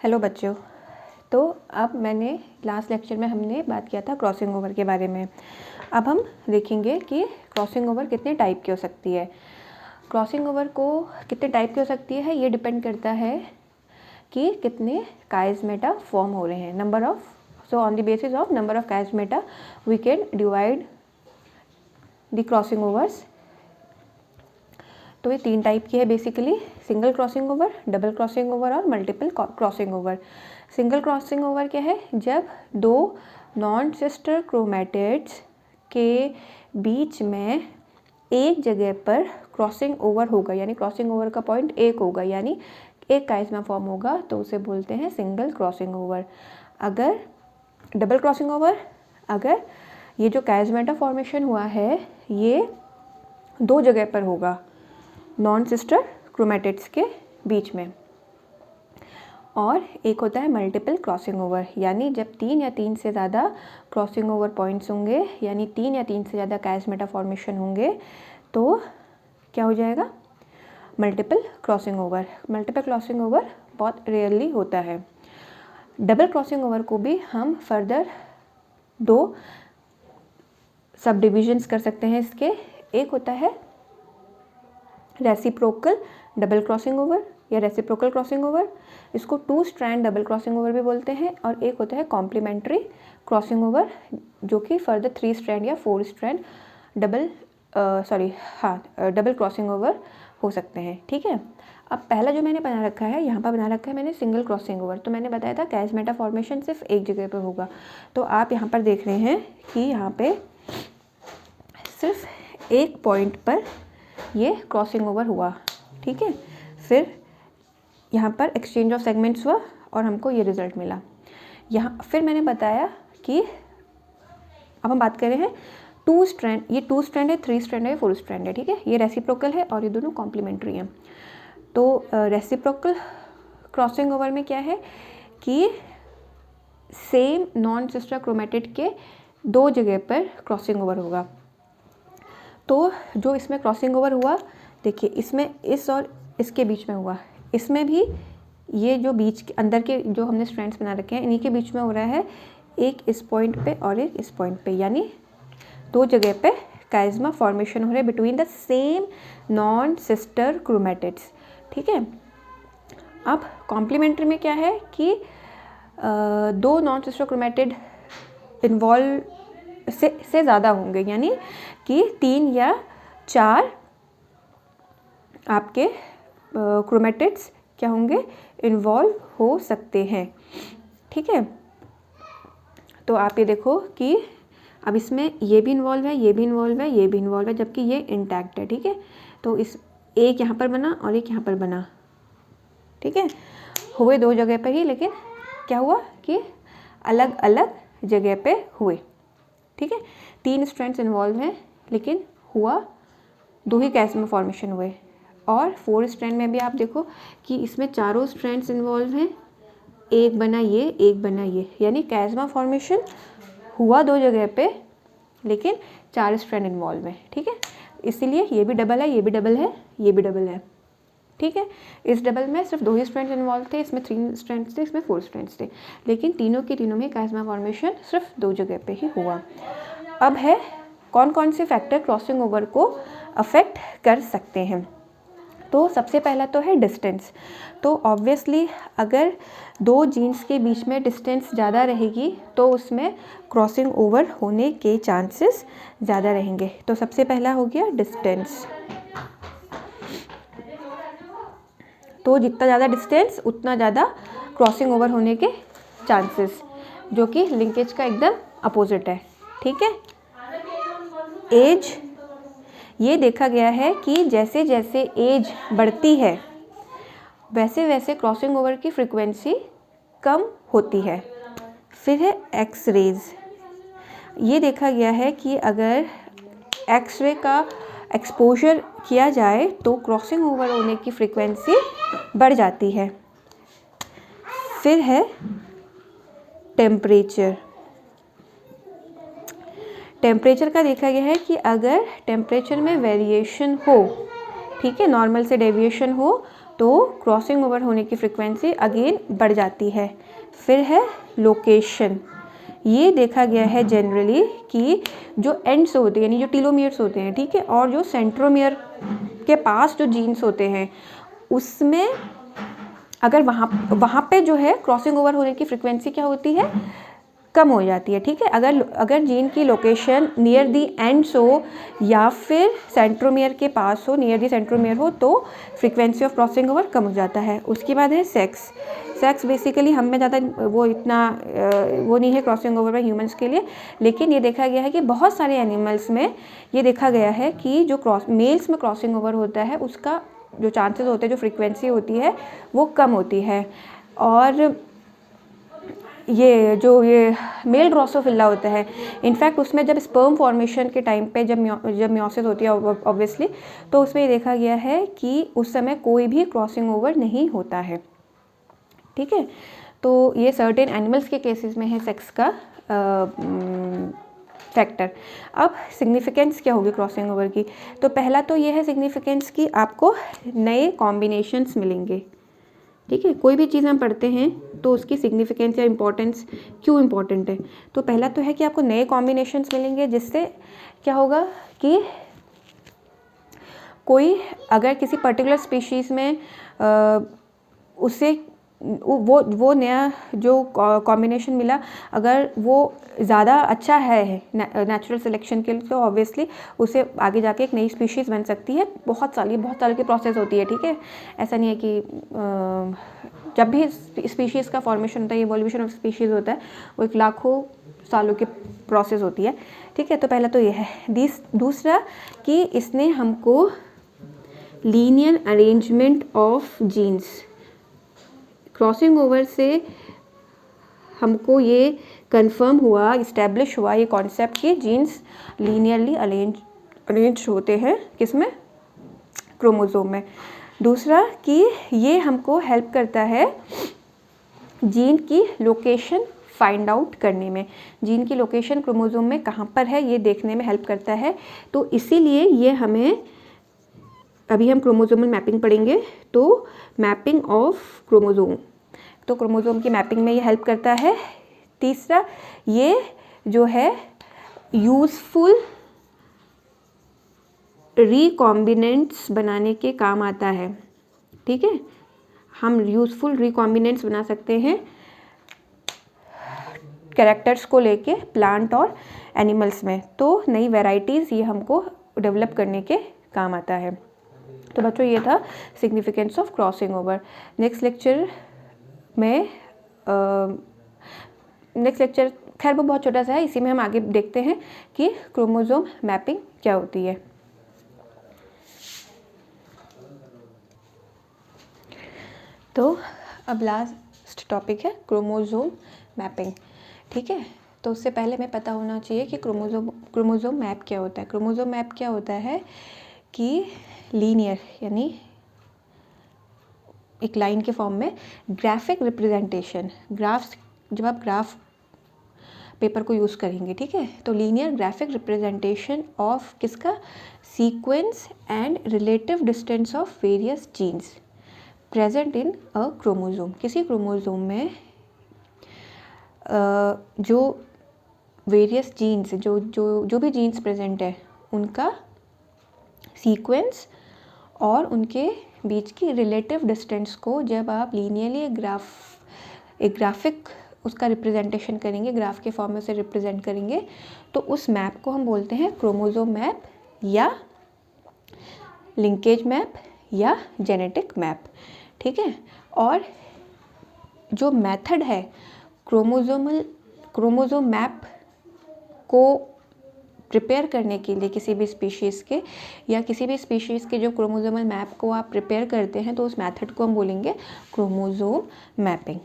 Hello बच्चों। तो अब मैंने लास्ट लेक्चर में हमने बात किया था क्रॉसिंग ओवर के बारे में। अब हम देखेंगे कि क्रॉसिंग ओवर कितने टाइप की हो सकती है। क्रॉसिंग ओवर को कितने टाइप की हो सकती है ये डिपेंड करता है कि कितने काइज़मेटा फॉर्म हो रहे हैं, number of. So on the basis of number of chiasmata we can divide the crossing overs. तो ये 3 टाइप की है basically, single crossing over, double crossing over और multiple crossing over. Single crossing over क्या है? जब दो नॉन सिस्टर क्रोमैटिड्स के बीच में एक जगह पर क्रॉसिंग ओवर होगा, यानी क्रॉसिंग ओवर का पॉइंट एक होगा, यानी एक काइज़मा फॉर्म होगा, तो उसे बोलते हैं सिंगल क्रॉसिंग ओवर। अगर डबल क्रॉसिंग ओवर, अगर ये जो काइज़मेटा फॉर्मेशन हुआ है ये दो जगह पर होगा नॉन सिस्टर क्रोमैटिड्स के बीच में। और एक होता है मल्टीपल क्रॉसिंग ओवर, यानी जब 3 या 3 से ज़्यादा क्रॉसिंग ओवर पॉइंट्स होंगे, यानी 3 या 3 से ज़्यादा काइज़मेटा फॉर्मेशन होंगे, तो क्या हो जाएगा? Multiple crossing over. Multiple crossing over बहुत रेयरली होता है। डबल क्रॉसिंग ओवर को भी हम फर्दर 2 सब डिविजन्स कर सकते हैं इसके। एक होता है रेसिप्रोकल डबल क्रॉसिंग ओवर या रेसिप्रोकल क्रॉसिंग ओवर, इसको 2 स्ट्रैंड डबल क्रॉसिंग ओवर भी बोलते हैं। और एक होता है कॉम्प्लीमेंट्री क्रॉसिंग ओवर, जो कि फर्दर 3 स्ट्रैंड या 4 स्ट्रैंड डबल क्रॉसिंग ओवर हो सकते हैं। ठीक है। अब पहला जो मैंने बना रखा है, यहाँ पर बना रखा है मैंने सिंगल क्रॉसिंग ओवर। तो मैंने बताया था काइज़मेटा फॉर्मेशन सिर्फ एक जगह पर होगा। तो आप यहाँ पर देख रहे हैं कि यहाँ पे सिर्फ एक पॉइंट पर ये क्रॉसिंग ओवर हुआ। ठीक है। फिर यहाँ पर एक्सचेंज ऑफ सेगमेंट्स हुआ और हमको ये रिजल्ट मिला। यहाँ फिर मैंने बताया कि अब हम बात कर रहे हैं 2 स्ट्रैंड, ये 2 स्ट्रैंड है, 3 स्ट्रैंड है, 4 स्ट्रैंड है। ठीक है। ये रेसिप्रोकल है और ये दोनों कॉम्प्लीमेंट्री हैं। तो रेसिप्रोकल क्रॉसिंग ओवर में क्या है कि सेम नॉन सिस्टर क्रोमैटिड के 2 जगह पर क्रॉसिंग ओवर होगा। तो जो इसमें क्रॉसिंग ओवर हुआ, देखिए इसमें इस और इसके बीच में हुआ, इसमें भी ये जो बीच के अंदर के जो हमने स्ट्रैंड्स बना रखे हैं इन्हीं के बीच में हो रहा है, एक इस पॉइंट पे और एक इस पॉइंट पे, यानी 2 जगह पे काइज़मा फॉर्मेशन हो रहा है between the same non sister chromatids. ठीक है। अब कॉम्प्लीमेंट्री में क्या है कि 2 नॉन सिस्टर क्रोमैटिड इन्वॉल्व से ज़्यादा होंगे, यानी कि 3 या 4 आपके क्रोमैटिड्स क्या होंगे? इन्वॉल्व हो सकते हैं। ठीक है। तो आप ये देखो कि अब इसमें ये भी इन्वॉल्व है, ये भी इन्वॉल्व है, ये भी इन्वॉल्व है, जबकि ये इंटैक्ट है। ठीक है। तो इस एक यहाँ पर बना और एक यहाँ पर बना। ठीक है। हुए 2 जगह पर ही, लेकिन क्या हुआ कि अलग अलग जगह पे हुए। ठीक है। 3 स्ट्रैंड्स इन्वॉल्व हैं, लेकिन हुआ 2 ही काइज़मा फॉर्मेशन हुए। और 4 स्ट्रैंड में भी आप देखो कि इसमें चारों स्ट्रैंड्स इन्वॉल्व हैं, एक बना ये, एक बना ये, यानी काइज़मा फॉर्मेशन हुआ 2 जगह पे, लेकिन 4 स्ट्रैंड इन्वॉल्व हैं। ठीक है। इसीलिए ये भी डबल है, ये भी डबल है, ये भी डबल है। ठीक है। इस डबल में सिर्फ 2 ही स्ट्रैंड्स इन्वॉल्व थे, इसमें 3 स्ट्रैंड्स थे, इसमें 4 स्ट्रैंड्स थे, लेकिन तीनों के तीनों में काइज़मा फॉर्मेशन सिर्फ 2 जगह पे ही हुआ। अब है कौन कौन से फैक्टर क्रॉसिंग ओवर को अफेक्ट कर सकते हैं। तो सबसे पहला तो है डिस्टेंस। तो ऑब्वियसली अगर 2 जीन्स के बीच में डिस्टेंस ज़्यादा रहेगी तो उसमें क्रॉसिंग ओवर होने के चांसेस ज़्यादा रहेंगे। तो सबसे पहला हो गया डिस्टेंस। तो जितना ज़्यादा डिस्टेंस उतना ज़्यादा क्रॉसिंग ओवर होने के चांसेस, जो कि लिंकेज का एकदम अपोजिट है। ठीक है। एज, ये देखा गया है कि जैसे जैसे एज बढ़ती है वैसे वैसे क्रॉसिंग ओवर की फ्रीक्वेंसी कम होती है। फिर है एक्स-रेज। ये देखा गया है कि अगर एक्स-रे का एक्सपोजर किया जाए तो क्रॉसिंग ओवर होने की फ्रीक्वेंसी बढ़ जाती है। फिर है टेम्परेचर। टेम्परेचर का देखा गया है कि अगर टेम्परेचर में वेरिएशन हो, ठीक है, नॉर्मल से डेविएशन हो, तो क्रॉसिंग ओवर होने की फ्रीक्वेंसी अगेन बढ़ जाती है। फिर है लोकेशन। ये देखा गया है जनरली कि जो एंड्स होते हैं यानी जो टीलोमियर्स होते हैं, ठीक है, और जो सेंट्रोमियर के पास जो जीन्स होते हैं उसमें अगर वहाँ पे जो है क्रॉसिंग ओवर होने की फ्रीक्वेंसी क्या होती है, कम हो जाती है, ठीक है। अगर जीन की लोकेशन नियर दी एंड्स हो या फिर सेंट्रोमियर के पास हो, नियर दी सेंट्रोमियर हो, तो फ्रीक्वेंसी ऑफ क्रॉसिंग ओवर कम हो जाता है। उसके बाद है सेक्स। सेक्स बेसिकली हम में ज़्यादा वो इतना वो नहीं है क्रॉसिंग ओवर में ह्यूमंस के लिए, लेकिन ये देखा गया है कि बहुत सारे एनिमल्स में ये देखा गया है कि जो मेल्स में क्रॉसिंग ओवर होता है उसका जो चांसेस होते हैं, जो फ्रीक्वेंसी होती है वो कम होती है। और ये मेल ड्रोसोफिला होता है, इनफैक्ट उसमें जब स्पर्म फॉर्मेशन के टाइम पे जब मियोसिस होती है ऑब्वियसली, तो उसमें ये देखा गया है कि उस समय कोई भी क्रॉसिंग ओवर नहीं होता है, ठीक है। तो ये सर्टेन एनिमल्स के केसेस में है सेक्स का फैक्टर। अब सिग्निफिकेंस क्या होगी क्रॉसिंग ओवर की? तो पहला तो ये है सिग्निफिकेंस कि आपको नए कॉम्बिनेशंस मिलेंगे, ठीक है। कोई भी चीज़ हम पढ़ते हैं तो उसकी सिग्निफिकेंस या इम्पोर्टेंस क्यों इम्पोर्टेंट है, तो पहला तो है कि आपको नए कॉम्बिनेशंस मिलेंगे, जिससे क्या होगा कि कोई अगर किसी पर्टिकुलर स्पीशीज़ में उससे वो नया जो कॉम्बिनेशन मिला अगर वो ज़्यादा अच्छा है नेचुरल सिलेक्शन के लिए, तो ऑब्वियसली उसे आगे जाके एक नई स्पीशीज़ बन सकती है। बहुत साल की प्रोसेस होती है, ठीक है। ऐसा नहीं है कि जब भी स्पीशीज़ का फॉर्मेशन होता है, इवोल्यूशन ऑफ स्पीशीज़ होता है, वो एक लाखों सालों की प्रोसेस होती है, ठीक है। तो पहला तो ये है। दूसरा कि इसने हमको linear arrangement of genes, crossing over से हमको ये कंफर्म हुआ, इस्टेब्लिश हुआ ये कॉन्सेप्ट कि जीन्स लीनियरली अरेंज होते हैं, किसमें? क्रोमोसोम में। दूसरा कि ये हमको हेल्प करता है जीन की लोकेशन फाइंड आउट करने में, जीन की लोकेशन क्रोमोसोम में कहाँ पर है ये देखने में हेल्प करता है। तो इसीलिए ये हमें, अभी हम क्रोमोसोमल मैपिंग पढ़ेंगे, तो मैपिंग ऑफ क्रोमोसोम, तो क्रोमोसोम की मैपिंग में ये हेल्प करता है। तीसरा ये जो है यूज़फुल रिकॉम्बिनेंट्स बनाने के काम आता है, ठीक है। हम यूज़फुल रिकॉम्बिनेंट्स बना सकते हैं कैरेक्टर्स को लेके प्लांट और एनिमल्स में, तो नई वैरायटीज़ ये हमको डेवलप करने के काम आता है। तो बच्चों ये था significance of crossing over. Next lecture खैर वो बहुत छोटा सा है, इसी में हम आगे देखते हैं कि क्रोमोसोम मैपिंग क्या होती है। तो अब लास्ट टॉपिक है क्रोमोसोम मैपिंग, ठीक है। तो उससे पहले हमें पता होना चाहिए कि क्रोमोसोम मैप क्या होता है। क्रोमोसोम मैप क्या होता है कि लीनियर यानी एक लाइन के फॉर्म में ग्राफिक रिप्रेजेंटेशन, ग्राफ्स, जब आप ग्राफ पेपर को यूज़ करेंगे, ठीक है, तो लीनियर ग्राफिक रिप्रेजेंटेशन ऑफ किसका? Sequence and relative distance of various genes present in a chromosome. किसी क्रोमोसोम में जो वेरियस जीन्स, जो भी जीन्स प्रेजेंट है उनका सीक्वेंस और उनके बीच की रिलेटिव डिस्टेंस को जब आप लीनियरली एक ग्राफिक उसका रिप्रेजेंटेशन करेंगे, ग्राफ के फॉर्म में से रिप्रेजेंट करेंगे, तो उस मैप को हम बोलते हैं क्रोमोसोम मैप या लिंकेज मैप या जेनेटिक मैप, ठीक है। और जो मेथड है क्रोमोसोम मैप को प्रिपेयर करने के लिए किसी भी स्पीशीज़ के या किसी भी स्पीशीज़ के जो क्रोमोसोमल मैप को आप प्रिपेयर करते हैं, तो उस मेथड को हम बोलेंगे chromosome mapping,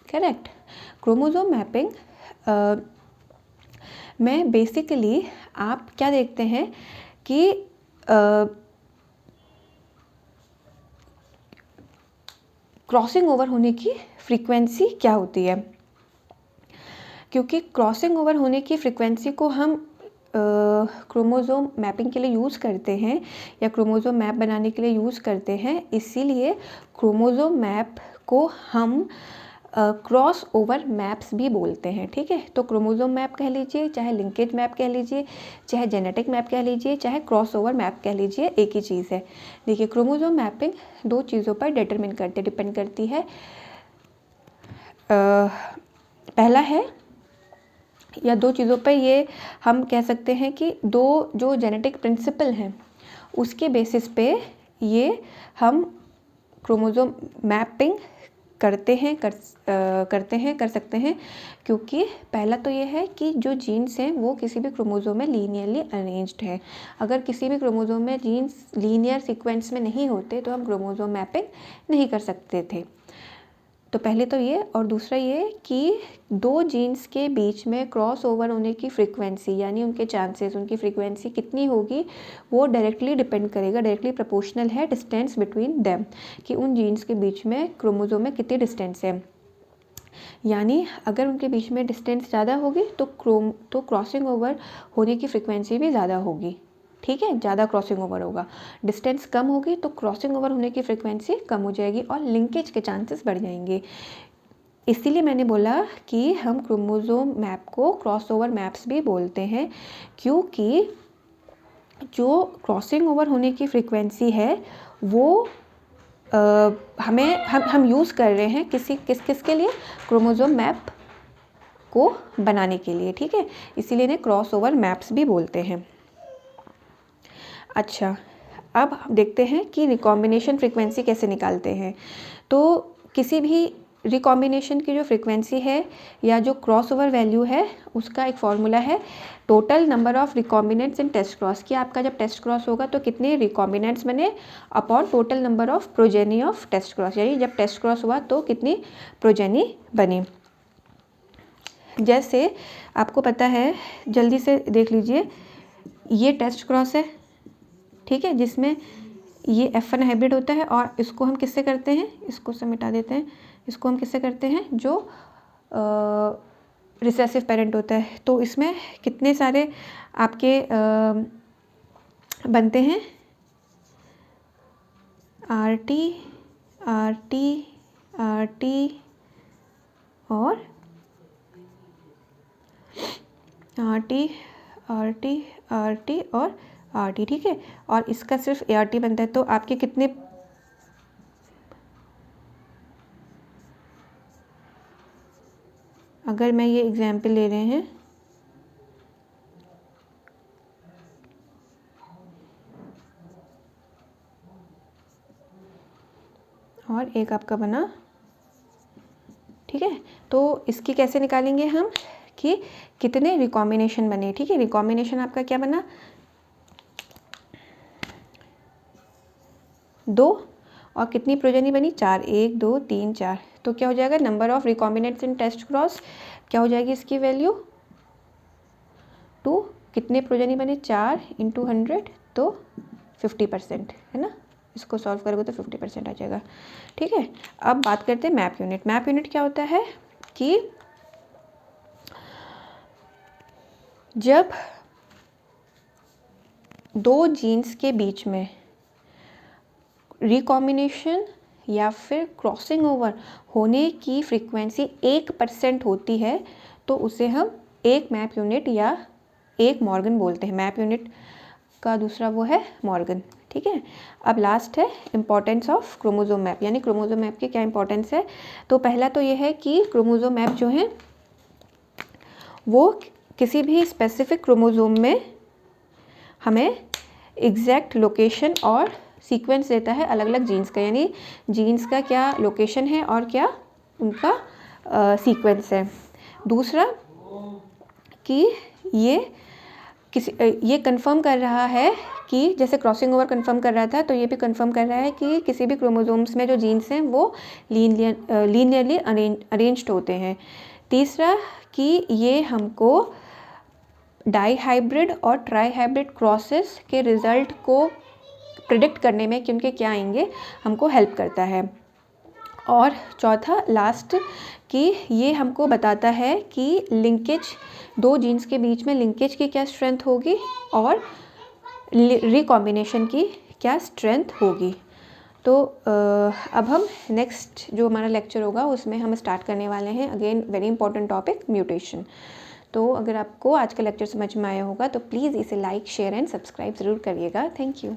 correct. Chromosome mapping में बेसिकली आप क्या देखते हैं कि क्रॉसिंग ओवर होने की फ्रीक्वेंसी क्या होती है, क्योंकि क्रॉसिंग ओवर होने की फ्रीक्वेंसी को हम क्रोमोज़ोम मैपिंग के लिए यूज़ करते हैं या क्रोमोज़ोम मैप बनाने के लिए यूज़ करते हैं, इसीलिए क्रोमोज़ोम मैप को हम क्रॉस ओवर मैप्स भी बोलते हैं। ठीक है, तो क्रोमोज़ोम मैप कह लीजिए, चाहे लिंकेज मैप कह लीजिए, चाहे जेनेटिक मैप कह लीजिए, चाहे क्रॉस ओवर मैप कह लीजिए, एक ही चीज़ है। देखिए, क्रोमोज़ोम मैपिंग दो चीज़ों पर डिपेंड करती है। पहला है, या दो चीज़ों पर ये हम कह सकते हैं कि दो जो जेनेटिक प्रिंसिपल हैं उसके बेसिस पे ये हम क्रोमोज़ोम मैपिंग कर सकते हैं। क्योंकि पहला तो ये है कि जो जीन्स हैं वो किसी भी क्रोमोज़ोम में लीनियरली अरेंज्ड है। अगर किसी भी क्रोमोज़ोम में जीन्स लीनियर सीक्वेंस में नहीं होते तो हम क्रोमोज़ोम मैपिंग नहीं कर सकते थे। तो पहले तो ये, और दूसरा ये कि दो जीन्स के बीच में क्रॉस ओवर होने की फ्रीक्वेंसी, यानी उनके चांसेस, उनकी फ्रीक्वेंसी कितनी होगी वो डायरेक्टली डिपेंड करेगा, डायरेक्टली प्रोपोर्शनल है डिस्टेंस बिटवीन देम, कि उन जीन्स के बीच में क्रोमोज़ोम में कितनी डिस्टेंस है। यानी अगर उनके बीच में डिस्टेंस ज़्यादा होगी तो क्रॉसिंग ओवर होने की फ्रीक्वेंसी भी ज़्यादा होगी। ठीक है, ज़्यादा क्रॉसिंग ओवर होगा। डिस्टेंस कम होगी तो क्रॉसिंग ओवर होने की फ्रीक्वेंसी कम हो जाएगी और लिंकेज के चांसेस बढ़ जाएंगे। इसीलिए मैंने बोला कि हम क्रोमोज़ोम मैप को क्रॉस ओवर मैप्स भी बोलते हैं, क्योंकि जो क्रॉसिंग ओवर होने की फ्रीक्वेंसी है वो हम यूज़ कर रहे हैं किसके लिए, क्रोमोज़ोम मैप को बनाने के लिए। ठीक है, इसीलिए इन्हें क्रॉस ओवर मैप्स भी बोलते हैं। अच्छा, अब देखते हैं कि रिकॉम्बिनेशन फ्रीक्वेंसी कैसे निकालते हैं। तो किसी भी रिकॉम्बिनेशन की जो फ्रीक्वेंसी है या जो क्रॉस ओवर वैल्यू है उसका एक फॉर्मूला है, total number of recombinants in test cross, कि आपका जब टेस्ट क्रॉस होगा तो कितने रिकॉम्बिनेंट्स बने upon total number of progeny of test cross, यानी जब टेस्ट क्रॉस हुआ तो कितनी प्रोजेनी बनी। जैसे आपको पता है, जल्दी से देख लीजिए, ये टेस्ट क्रॉस है, ठीक है, जिसमें ये F1 हाइब्रिड होता है, और इसको हम किससे करते हैं, इसको से मिटा देते हैं, इसको हम किससे करते हैं, जो रिसेसिव पेरेंट होता है। तो इसमें कितने सारे आपके बनते हैं, RT RT RT और RT RT RT और RT। ठीक है, और इसका सिर्फ ART बनता है। तो आपके कितने, अगर मैं ये एग्जाम्पल ले रहे हैं, और एक आपका बना, ठीक है, तो इसकी कैसे निकालेंगे हम कि कितने रिकॉम्बिनेशन बने। ठीक है, रिकॉम्बिनेशन आपका क्या बना, 2, और कितनी प्रोजेनी बनी, 4, 1 2 3 4। तो क्या हो जाएगा, number of recombinants in test cross क्या हो जाएगी इसकी वैल्यू 2, कितने प्रोजेनी बने 4 × 100, तो 50% है ना। इसको सॉल्व करोगे तो 50% आ जाएगा। ठीक है, अब बात करते हैं मैप यूनिट। मैप यूनिट क्या होता है कि जब दो जीन्स के बीच में रिकॉम्बिनेशन या फिर क्रॉसिंग ओवर होने की फ्रीक्वेंसी 1% होती है तो उसे हम एक मैप यूनिट या एक मॉर्गन बोलते हैं। मैप यूनिट का दूसरा वो है मॉर्गन। ठीक है, अब लास्ट है इम्पॉर्टेंस ऑफ क्रोमोज़ोम मैप, यानी क्रोमोज़ोम मैप की क्या इंपॉर्टेंस है। तो पहला तो ये है कि क्रोमोज़ोम मैप जो है वो किसी भी स्पेसिफिक क्रोमोज़ोम में हमें एग्जैक्ट लोकेशन और सीक्वेंस देता है अलग अलग जीन्स का, यानी जीन्स का क्या लोकेशन है और क्या उनका सीक्वेंस है। दूसरा कि ये कंफर्म कर रहा है कि जैसे क्रॉसिंग ओवर कंफर्म कर रहा था, तो ये भी कंफर्म कर रहा है कि किसी भी क्रोमोसोम्स में जो जीन्स हैं वो लीनियरली अरेंज्ड होते हैं। तीसरा कि ये हमको डाई हाइब्रिड और ट्राई हाइब्रिड क्रॉसेस के रिज़ल्ट को प्रिडिक्ट करने में कि उनके क्या आएंगे हमको हेल्प करता है। और चौथा लास्ट कि ये हमको बताता है कि लिंकेज, दो जीन्स के बीच में लिंकेज की क्या स्ट्रेंथ होगी और रिकॉम्बिनेशन की क्या स्ट्रेंथ होगी। तो अब हम नेक्स्ट जो हमारा लेक्चर होगा उसमें हम स्टार्ट करने वाले हैं again very important topic, mutation. तो अगर आपको आज का लेक्चर समझ में आया होगा तो प्लीज़ इसे लाइक, शेयर एंड सब्सक्राइब ज़रूर करिएगा। Thank you.